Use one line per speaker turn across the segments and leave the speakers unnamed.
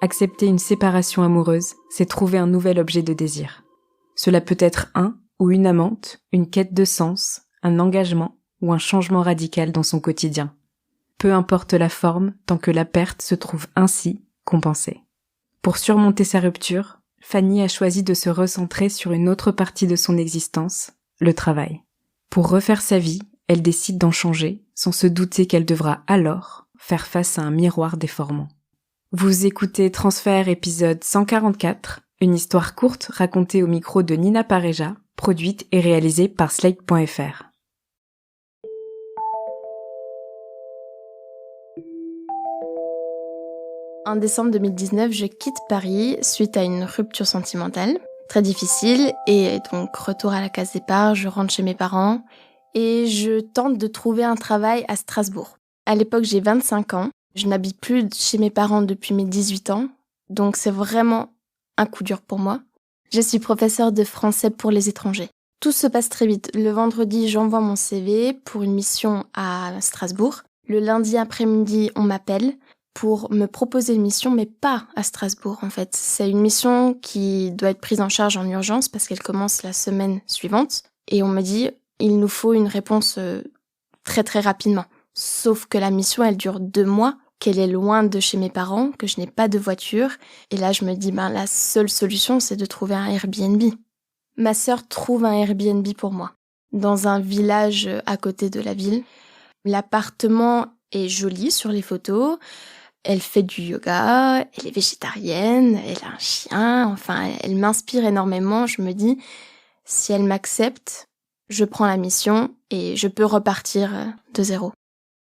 Accepter une séparation amoureuse, c'est trouver un nouvel objet de désir. Cela peut être un ou une amante, une quête de sens, un engagement ou un changement radical dans son quotidien. Peu importe la forme, tant que la perte se trouve ainsi compensée. Pour surmonter sa rupture, Fanny a choisi de se recentrer sur une autre partie de son existence, le travail. Pour refaire sa vie, elle décide d'en changer, sans se douter qu'elle devra alors faire face à un miroir déformant. Vous écoutez Transfert épisode 144, une histoire courte racontée au micro de Nina Pareja, produite et réalisée par Slate.fr.
En décembre 2019, je quitte Paris suite à une rupture sentimentale, très difficile, et donc retour à la case départ, je rentre chez mes parents et je tente de trouver un travail à Strasbourg. À l'époque, j'ai 25 ans, je n'habite plus chez mes parents depuis mes 18 ans, donc c'est vraiment un coup dur pour moi. Je suis professeure de français pour les étrangers. Tout se passe très vite. Le vendredi, j'envoie mon CV pour une mission à Strasbourg. Le lundi après-midi, on m'appelle pour me proposer une mission, mais pas à Strasbourg en fait. C'est une mission qui doit être prise en charge en urgence parce qu'elle commence la semaine suivante. Et on me dit, il nous faut une réponse très très rapidement. Sauf que la mission, elle dure 2 mois, qu'elle est loin de chez mes parents, que je n'ai pas de voiture. Et là, je me dis, la seule solution, c'est de trouver un Airbnb. Ma sœur trouve un Airbnb pour moi, dans un village à côté de la ville. L'appartement est joli sur les photos. Elle fait du yoga, elle est végétarienne, elle a un chien, enfin, elle m'inspire énormément. Je me dis, si elle m'accepte, je prends la mission et je peux repartir de zéro.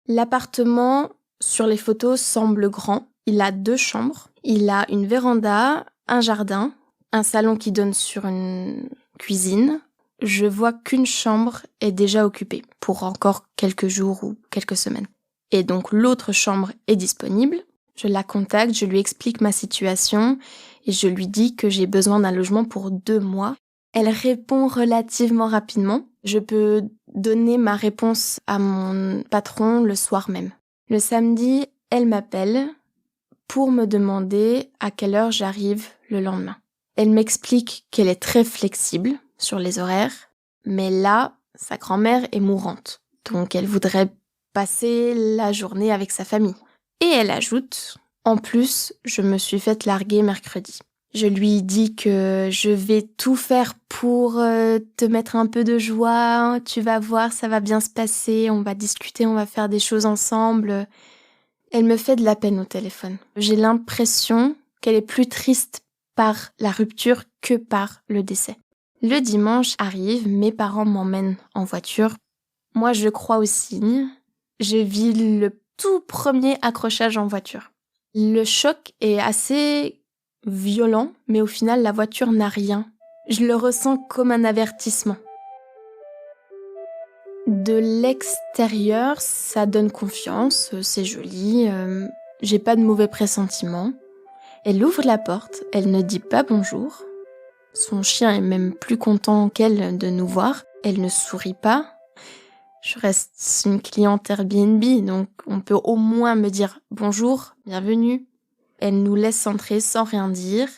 L'appartement, sur les photos, semble grand. Il a 2 chambres, il a une véranda, un jardin, un salon qui donne sur une cuisine. Je vois qu'une chambre est déjà occupée pour encore quelques jours ou quelques semaines. Et donc l'autre chambre est disponible. Je la contacte, je lui explique ma situation et je lui dis que j'ai besoin d'un logement pour 2 mois. Elle répond relativement rapidement. Je peux donner ma réponse à mon patron le soir même. Le samedi, elle m'appelle pour me demander à quelle heure j'arrive le lendemain. Elle m'explique qu'elle est très flexible sur les horaires, mais là, sa grand-mère est mourante. Donc elle voudrait passer la journée avec sa famille. Et elle ajoute, en plus, je me suis faite larguer mercredi. Je lui dis que je vais tout faire pour te mettre un peu de joie, tu vas voir, ça va bien se passer, on va discuter, on va faire des choses ensemble. Elle me fait de la peine au téléphone. J'ai l'impression qu'elle est plus triste par la rupture que par le décès. Le dimanche arrive, mes parents m'emmènent en voiture. Moi, je crois aux signes. Je vis le tout premier accrochage en voiture. Le choc est assez violent, mais au final, la voiture n'a rien. Je le ressens comme un avertissement. De l'extérieur, ça donne confiance, c'est joli, j'ai pas de mauvais pressentiments. Elle ouvre la porte, elle ne dit pas bonjour. Son chien est même plus content qu'elle de nous voir. Elle ne sourit pas. Je reste une cliente Airbnb, donc on peut au moins me dire bonjour, bienvenue. Elle nous laisse entrer sans rien dire.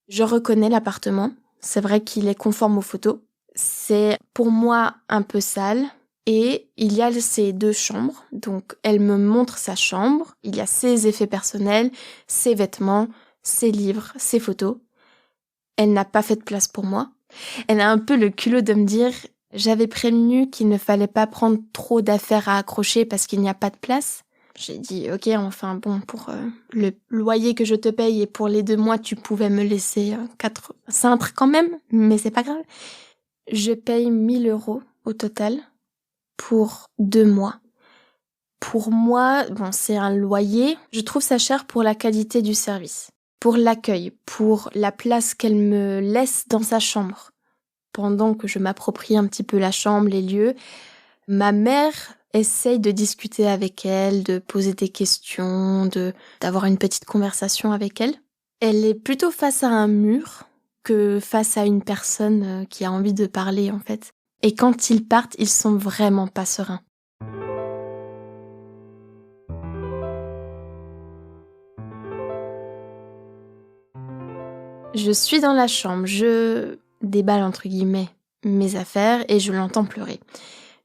Je reconnais l'appartement. C'est vrai qu'il est conforme aux photos. C'est pour moi un peu sale. Et il y a ces 2 chambres. Donc elle me montre sa chambre. Il y a ses effets personnels, ses vêtements, ses livres, ses photos. Elle n'a pas fait de place pour moi. Elle a un peu le culot de me dire... J'avais prévenu qu'il ne fallait pas prendre trop d'affaires à accrocher parce qu'il n'y a pas de place. J'ai dit, ok, enfin bon, pour le loyer que je te paye et pour les 2 mois, tu pouvais me laisser 4 cintres quand même, mais c'est pas grave. Je paye 1 000 € au total pour 2 mois. Pour moi, bon, c'est un loyer. Je trouve ça cher pour la qualité du service, pour l'accueil, pour la place qu'elle me laisse dans sa chambre. Pendant que je m'approprie un petit peu la chambre, les lieux, ma mère essaye de discuter avec elle, de poser des questions, d'avoir une petite conversation avec elle. Elle est plutôt face à un mur que face à une personne qui a envie de parler en fait. Et quand ils partent, ils sont vraiment pas sereins. Je suis dans la chambre, je déballe entre guillemets mes affaires et je l'entends pleurer.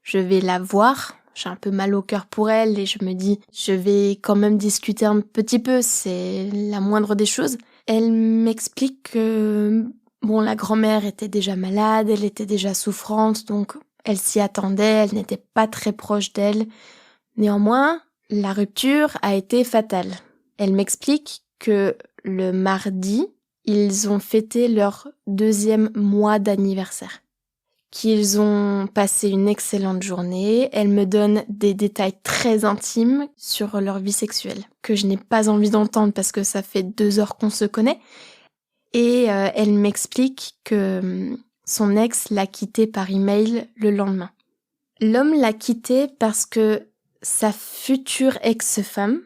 Je vais la voir, j'ai un peu mal au cœur pour elle et je me dis je vais quand même discuter un petit peu, c'est la moindre des choses. Elle m'explique que la grand-mère était déjà malade, elle était déjà souffrante, donc elle s'y attendait, elle n'était pas très proche d'elle. Néanmoins, la rupture a été fatale. Elle m'explique que le mardi, ils ont fêté leur 2e mois d'anniversaire, qu'ils ont passé une excellente journée. Elle me donne des détails très intimes sur leur vie sexuelle, que je n'ai pas envie d'entendre parce que ça fait 2 heures qu'on se connaît. Et elle m'explique que son ex l'a quittée par email le lendemain. L'homme l'a quittée parce que sa future ex-femme,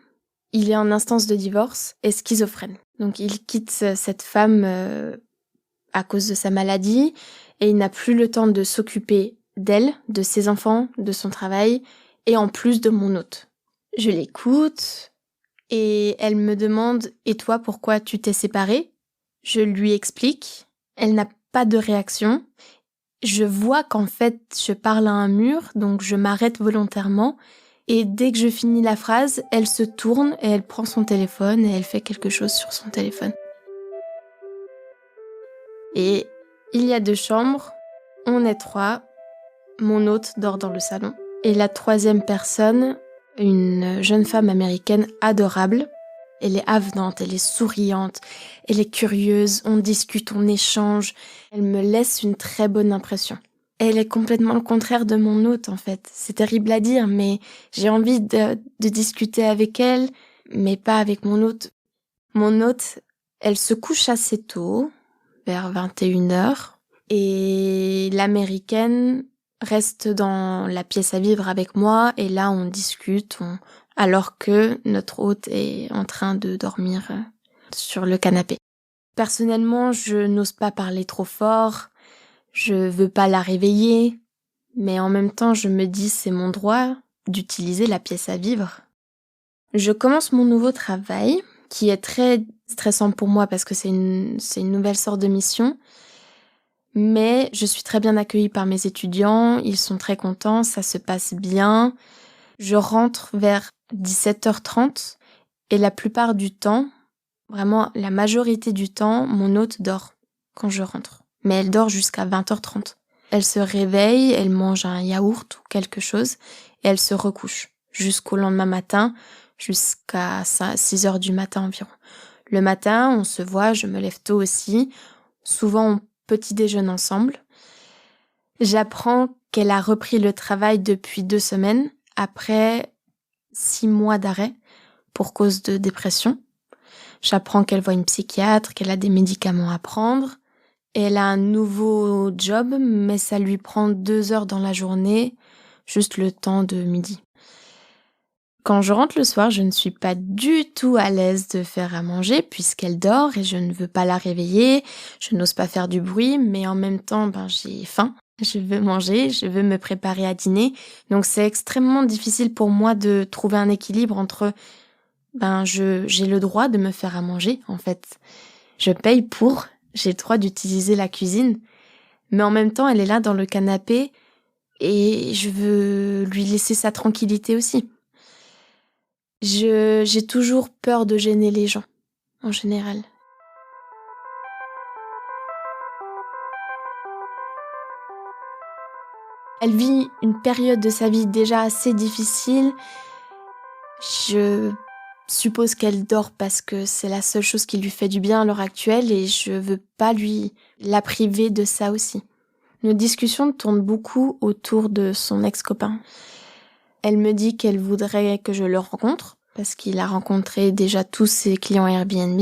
il est en instance de divorce, est schizophrène. Donc il quitte cette femme à cause de sa maladie et il n'a plus le temps de s'occuper d'elle, de ses enfants, de son travail et en plus de mon hôte. Je l'écoute et elle me demande « Et toi, pourquoi tu t'es séparée ?» Je lui explique. Elle n'a pas de réaction. Je vois qu'en fait, je parle à un mur, donc je m'arrête volontairement. Et dès que je finis la phrase, elle se tourne et elle prend son téléphone et elle fait quelque chose sur son téléphone. Et il y a 2 chambres, on est 3, mon hôte dort dans le salon. Et la 3e personne, une jeune femme américaine adorable. Elle est avenante, elle est souriante, elle est curieuse, on discute, on échange. Elle me laisse une très bonne impression. Elle est complètement le contraire de mon hôte, en fait. C'est terrible à dire, mais j'ai envie de discuter avec elle, mais pas avec mon hôte. Mon hôte, elle se couche assez tôt, vers 21h, et l'américaine reste dans la pièce à vivre avec moi, et là on discute, alors que notre hôte est en train de dormir sur le canapé. Personnellement, je n'ose pas parler trop fort, je veux pas la réveiller, mais en même temps, je me dis c'est mon droit d'utiliser la pièce à vivre. Je commence mon nouveau travail, qui est très stressant pour moi parce que c'est une nouvelle sorte de mission, mais je suis très bien accueillie par mes étudiants, ils sont très contents, ça se passe bien. Je rentre vers 17h30 et la plupart du temps, vraiment la majorité du temps, mon hôte dort quand je rentre. Mais elle dort jusqu'à 20h30. Elle se réveille, elle mange un yaourt ou quelque chose et elle se recouche jusqu'au lendemain matin, jusqu'à 6h du matin environ. Le matin, on se voit, je me lève tôt aussi. Souvent, on petit déjeune ensemble. J'apprends qu'elle a repris le travail depuis 2 semaines, après 6 mois d'arrêt pour cause de dépression. J'apprends qu'elle voit une psychiatre, qu'elle a des médicaments à prendre. Elle a un nouveau job, mais ça lui prend 2 heures dans la journée, juste le temps de midi. Quand je rentre le soir, je ne suis pas du tout à l'aise de faire à manger puisqu'elle dort et je ne veux pas la réveiller, je n'ose pas faire du bruit, mais en même temps, j'ai faim. Je veux manger, je veux me préparer à dîner. Donc c'est extrêmement difficile pour moi de trouver un équilibre entre j'ai le droit de me faire à manger, en fait. Je paye pour, j'ai le droit d'utiliser la cuisine, mais en même temps, elle est là dans le canapé et je veux lui laisser sa tranquillité aussi. J'ai toujours peur de gêner les gens, en général. Elle vit une période de sa vie déjà assez difficile. Je suppose qu'elle dort parce que c'est la seule chose qui lui fait du bien à l'heure actuelle et je veux pas la priver de ça aussi. Nos discussions tournent beaucoup autour de son ex-copain. Elle me dit qu'elle voudrait que je le rencontre parce qu'il a rencontré déjà tous ses clients Airbnb.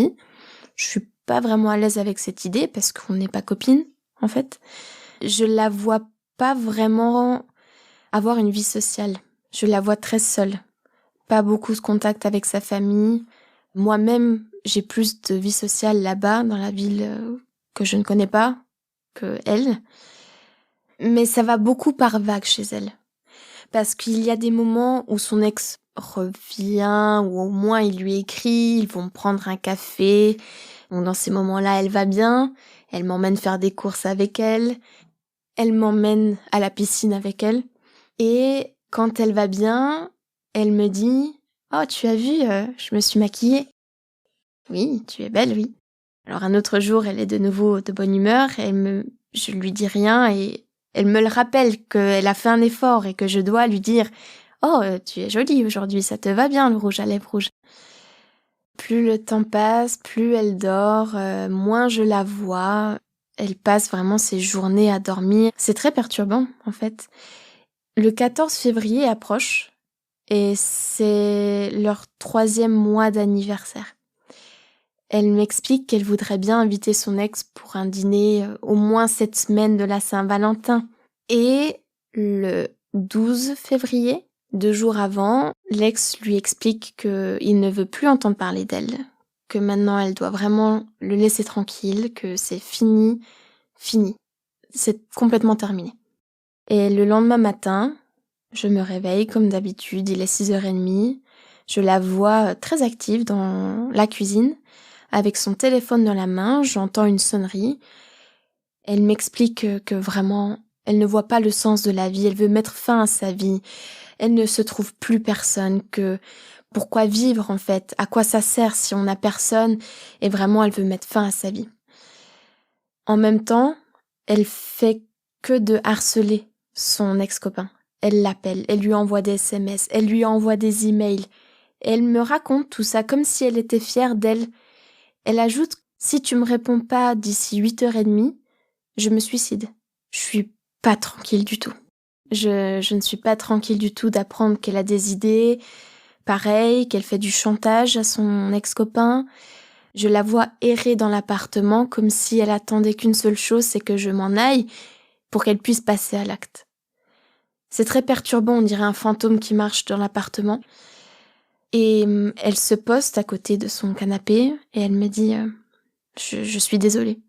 Je suis pas vraiment à l'aise avec cette idée parce qu'on n'est pas copines, en fait. Je la vois pas vraiment avoir une vie sociale. Je la vois très seule. Pas beaucoup de contact avec sa famille. Moi-même, j'ai plus de vie sociale là-bas, dans la ville que je ne connais pas, que elle. Mais ça va beaucoup par vagues chez elle. Parce qu'il y a des moments où son ex revient, ou au moins il lui écrit, ils vont prendre un café. Bon, dans ces moments-là, elle va bien, elle m'emmène faire des courses avec elle, elle m'emmène à la piscine avec elle. Et quand elle va bien, elle me dit « Oh, tu as vu, je me suis maquillée. » « Oui, tu es belle, oui. » Alors un autre jour, elle est de nouveau de bonne humeur, je lui dis rien et elle me le rappelle qu'elle a fait un effort et que je dois lui dire « Oh, tu es jolie aujourd'hui, ça te va bien le rouge à lèvres rouge. » Plus le temps passe, plus elle dort, moins je la vois. Elle passe vraiment ses journées à dormir. C'est très perturbant, en fait. Le 14 février approche et c'est leur 3e mois d'anniversaire. Elle m'explique qu'elle voudrait bien inviter son ex pour un dîner au moins cette semaine de la Saint-Valentin. Et le 12 février, 2 jours avant, l'ex lui explique qu'il ne veut plus entendre parler d'elle, que maintenant elle doit vraiment le laisser tranquille, que c'est fini. C'est complètement terminé. Et le lendemain matin, je me réveille comme d'habitude, il est 6h30. Je la vois très active dans la cuisine, avec son téléphone dans la main, j'entends une sonnerie. Elle m'explique que vraiment, elle ne voit pas le sens de la vie, elle veut mettre fin à sa vie. Elle ne se trouve plus personne, que pourquoi vivre en fait? À quoi ça sert si on n'a personne? Et vraiment, elle veut mettre fin à sa vie. En même temps, elle fait que de harceler son ex-copain. Elle l'appelle, elle lui envoie des SMS, elle lui envoie des emails. Elle me raconte tout ça comme si elle était fière d'elle. Elle ajoute « Si tu me réponds pas d'ici 8h30, je me suicide. » Je suis pas tranquille du tout. Je ne suis pas tranquille du tout d'apprendre qu'elle a des idées pareilles, qu'elle fait du chantage à son ex-copain. Je la vois errer dans l'appartement comme si elle attendait qu'une seule chose, c'est que je m'en aille pour qu'elle puisse passer à l'acte. C'est très perturbant, on dirait un fantôme qui marche dans l'appartement. Et elle se poste à côté de son canapé et elle me dit je suis désolée.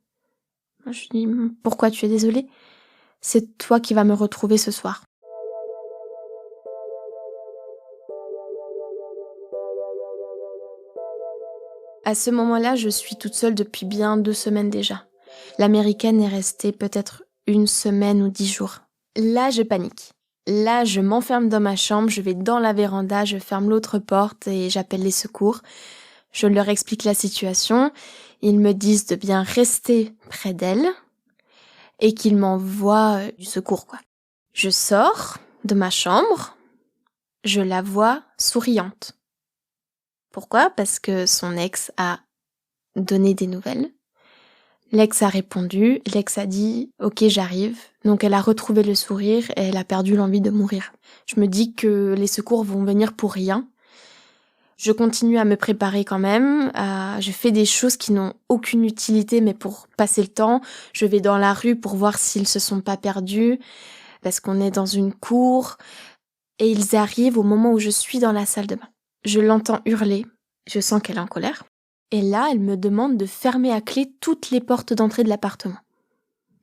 Je dis « Pourquoi tu es désolée ? C'est toi qui vas me retrouver ce soir. » À ce moment-là, je suis toute seule depuis bien 2 semaines déjà. L'américaine est restée peut-être 1 semaine ou 10 jours. Là, je panique. Là, je m'enferme dans ma chambre, je vais dans la véranda, je ferme l'autre porte et j'appelle les secours. Je leur explique la situation. Ils me disent de bien rester près d'elle et qu'ils m'envoient du secours, quoi. Je sors de ma chambre, je la vois souriante. Pourquoi ? Parce que son ex a donné des nouvelles. L'ex a répondu, l'ex a dit « Ok, j'arrive ». Donc elle a retrouvé le sourire et elle a perdu l'envie de mourir. Je me dis que les secours vont venir pour rien. Je continue à me préparer quand même. Je fais des choses qui n'ont aucune utilité, mais pour passer le temps. Je vais dans la rue pour voir s'ils se sont pas perdus, parce qu'on est dans une cour. Et ils arrivent au moment où je suis dans la salle de bain. Je l'entends hurler. Je sens qu'elle est en colère. Et là, elle me demande de fermer à clé toutes les portes d'entrée de l'appartement.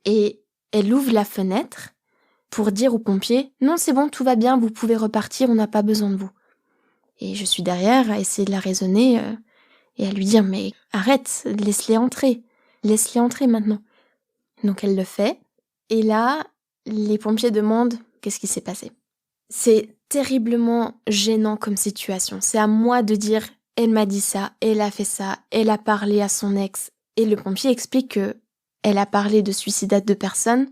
Et elle ouvre la fenêtre pour dire aux pompiers « Non, c'est bon, tout va bien, vous pouvez repartir, on n'a pas besoin de vous. » Et je suis derrière à essayer de la raisonner et à lui dire « Mais arrête, laisse-les entrer maintenant. » Donc elle le fait. Et là, les pompiers demandent « Qu'est-ce qui s'est passé ?» C'est terriblement gênant comme situation. C'est à moi de dire « Elle m'a dit ça, elle a fait ça, elle a parlé à son ex. » Et le pompier explique que elle a parlé de suicide à 2 personnes,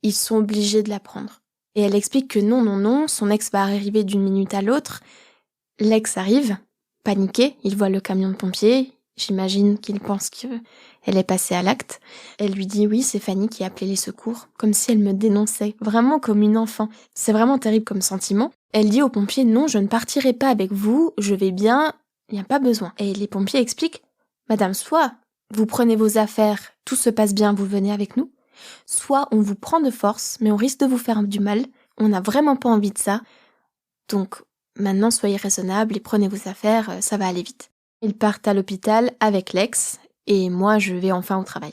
ils sont obligés de la prendre. Et elle explique que non, son ex va arriver d'une minute à l'autre. L'ex arrive, paniqué, il voit le camion de pompiers, j'imagine qu'il pense qu'elle est passée à l'acte. Elle lui dit oui, c'est Fanny qui a appelé les secours, comme si elle me dénonçait, vraiment comme une enfant. C'est vraiment terrible comme sentiment. Elle dit aux pompiers non, je ne partirai pas avec vous, je vais bien, il n'y a pas besoin. Et les pompiers expliquent, madame, soit vous prenez vos affaires, tout se passe bien, vous venez avec nous, soit on vous prend de force, mais on risque de vous faire du mal, on n'a vraiment pas envie de ça, donc maintenant soyez raisonnable et prenez vos affaires, ça va aller vite. Ils partent à l'hôpital avec l'ex, et moi je vais enfin au travail.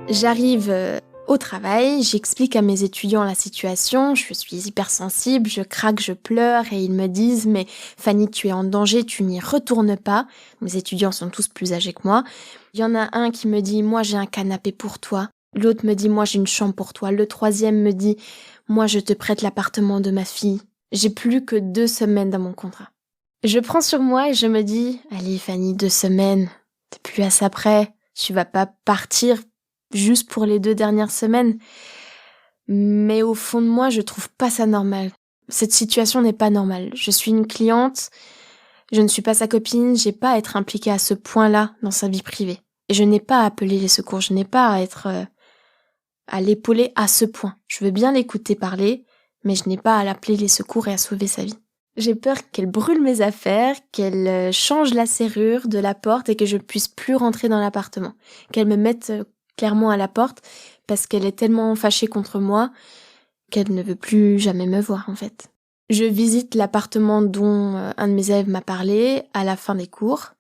J'arrive Au travail, j'explique à mes étudiants la situation, je suis hypersensible, je craque, je pleure et ils me disent « Mais Fanny, tu es en danger, tu n'y retournes pas ». Mes étudiants sont tous plus âgés que moi. Il y en a un qui me dit « Moi, j'ai un canapé pour toi ». L'autre me dit « Moi, j'ai une chambre pour toi ». Le troisième me dit « Moi, je te prête l'appartement de ma fille ». J'ai plus que 2 semaines dans mon contrat. Je prends sur moi et je me dis « Allez Fanny, 2 semaines, t'es plus à ça près, tu vas pas partir juste pour les 2 dernières semaines ». Mais au fond de moi, je trouve pas ça normal. Cette situation n'est pas normale. Je suis une cliente, je ne suis pas sa copine, j'ai pas à être impliquée à ce point-là dans sa vie privée. Et je n'ai pas à appeler les secours, je n'ai pas à être à l'épauler à ce point. Je veux bien l'écouter parler, mais je n'ai pas à l'appeler les secours et à sauver sa vie. J'ai peur qu'elle brûle mes affaires, qu'elle change la serrure de la porte et que je puisse plus rentrer dans l'appartement. Qu'elle me mette clairement à la porte parce qu'elle est tellement fâchée contre moi qu'elle ne veut plus jamais me voir en fait. Je visite l'appartement dont un de mes élèves m'a parlé à la fin des cours.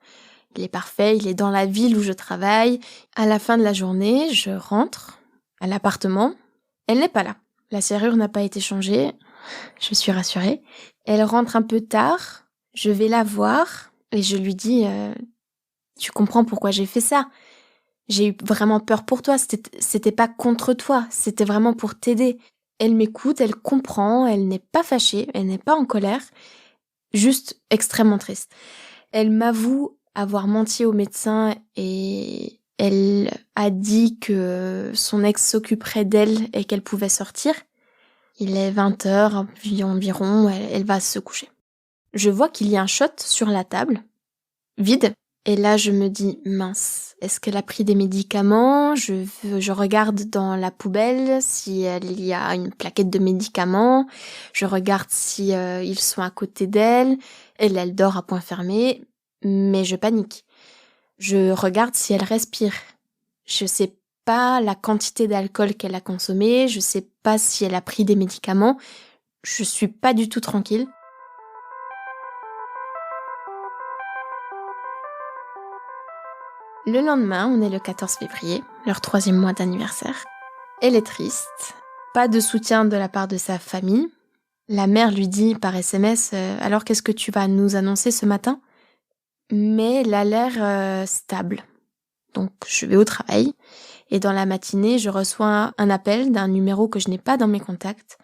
Il est parfait, il est dans la ville où je travaille. À la fin de la journée, je rentre à l'appartement. Elle n'est pas là. La serrure n'a pas été changée. Je suis rassurée. Elle rentre un peu tard. Je vais la voir et je lui dis tu comprends pourquoi j'ai fait ça. J'ai eu vraiment peur pour toi. C'était pas contre toi. C'était vraiment pour t'aider. Elle m'écoute, elle comprend, elle n'est pas fâchée, elle n'est pas en colère. Juste extrêmement triste. Elle m'avoue avoir menti au médecin et elle a dit que son ex s'occuperait d'elle et qu'elle pouvait sortir. Il est 20h environ, elle va se coucher. Je vois qu'il y a un shot sur la table, vide. Et là, je me dis, mince, est-ce qu'elle a pris des médicaments ? Je regarde dans la poubelle si il y a une plaquette de médicaments. Je regarde si ils sont à côté d'elle. Elle dort à point fermé, mais je panique. Je regarde si elle respire. Je sais pas la quantité d'alcool qu'elle a consommé. Je sais pas si elle a pris des médicaments. Je suis pas du tout tranquille. Le lendemain, on est le 14 février, leur 3e mois d'anniversaire. Elle est triste, pas de soutien de la part de sa famille. La mère lui dit par SMS « Alors qu'est-ce que tu vas nous annoncer ce matin ?» Mais elle a l'air stable. Donc je vais au travail et dans la matinée, je reçois un appel d'un numéro que je n'ai pas dans mes contacts.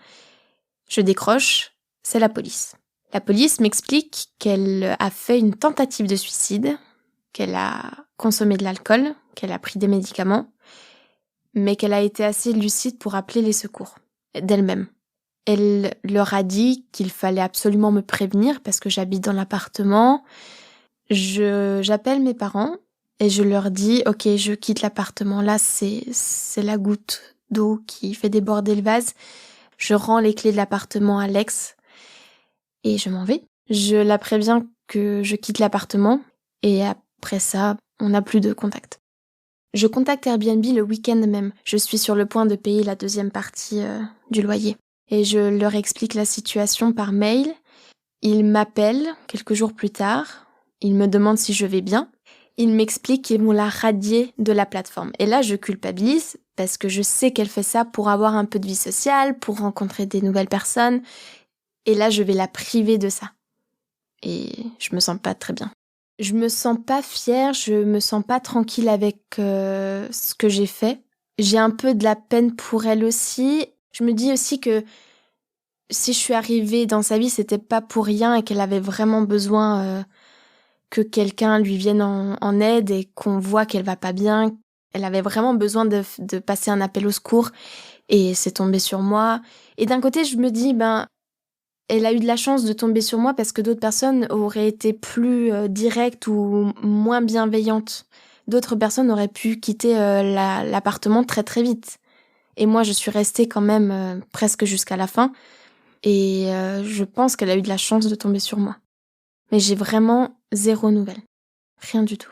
Je décroche, c'est la police. La police m'explique qu'elle a fait une tentative de suicide, qu'elle a consommé de l'alcool, qu'elle a pris des médicaments, mais qu'elle a été assez lucide pour appeler les secours, d'elle-même. Elle leur a dit qu'il fallait absolument me prévenir parce que j'habite dans l'appartement. J'appelle mes parents et je leur dis « Ok, je quitte l'appartement, là c'est la goutte d'eau qui fait déborder le vase. Je rends les clés de l'appartement à l'ex et je m'en vais. » Je la préviens que je quitte l'appartement et après ça, on n'a plus de contact. Je contacte Airbnb le week-end même. Je suis sur le point de payer la 2e partie du loyer. Et je leur explique la situation par mail. Ils m'appellent quelques jours plus tard. Ils me demandent si je vais bien. Ils m'expliquent qu'ils m'ont la radiée de la plateforme. Et là, je culpabilise parce que je sais qu'elle fait ça pour avoir un peu de vie sociale, pour rencontrer des nouvelles personnes. Et là, je vais la priver de ça. Et je me sens pas très bien. Je me sens pas fière, je me sens pas tranquille avec ce que j'ai fait. J'ai un peu de la peine pour elle aussi. Je me dis aussi que si je suis arrivée dans sa vie, c'était pas pour rien et qu'elle avait vraiment besoin que quelqu'un lui vienne en aide et qu'on voit qu'elle va pas bien. Elle avait vraiment besoin de passer un appel au secours et c'est tombé sur moi. Et d'un côté, je me dis, elle a eu de la chance de tomber sur moi parce que d'autres personnes auraient été plus directes ou moins bienveillantes. D'autres personnes auraient pu quitter l'appartement très très vite. Et moi, je suis restée quand même presque jusqu'à la fin. Et je pense qu'elle a eu de la chance de tomber sur moi. Mais j'ai vraiment 0 nouvelle. Rien du tout.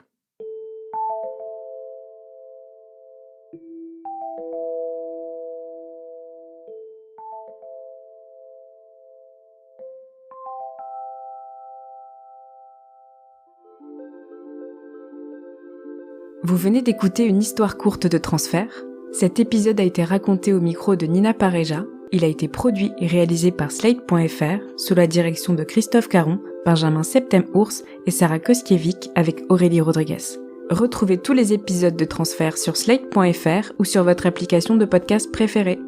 Vous venez d'écouter une histoire courte de transfert, Cet épisode a été raconté au micro de Nina Pareja. Il a été produit et réalisé par Slate.fr sous la direction de Christophe Caron, Benjamin Septem-Ours et Sarah Koskiewicz avec Aurélie Rodriguez. Retrouvez tous les épisodes de Transfert sur Slate.fr ou sur votre application de podcast préférée.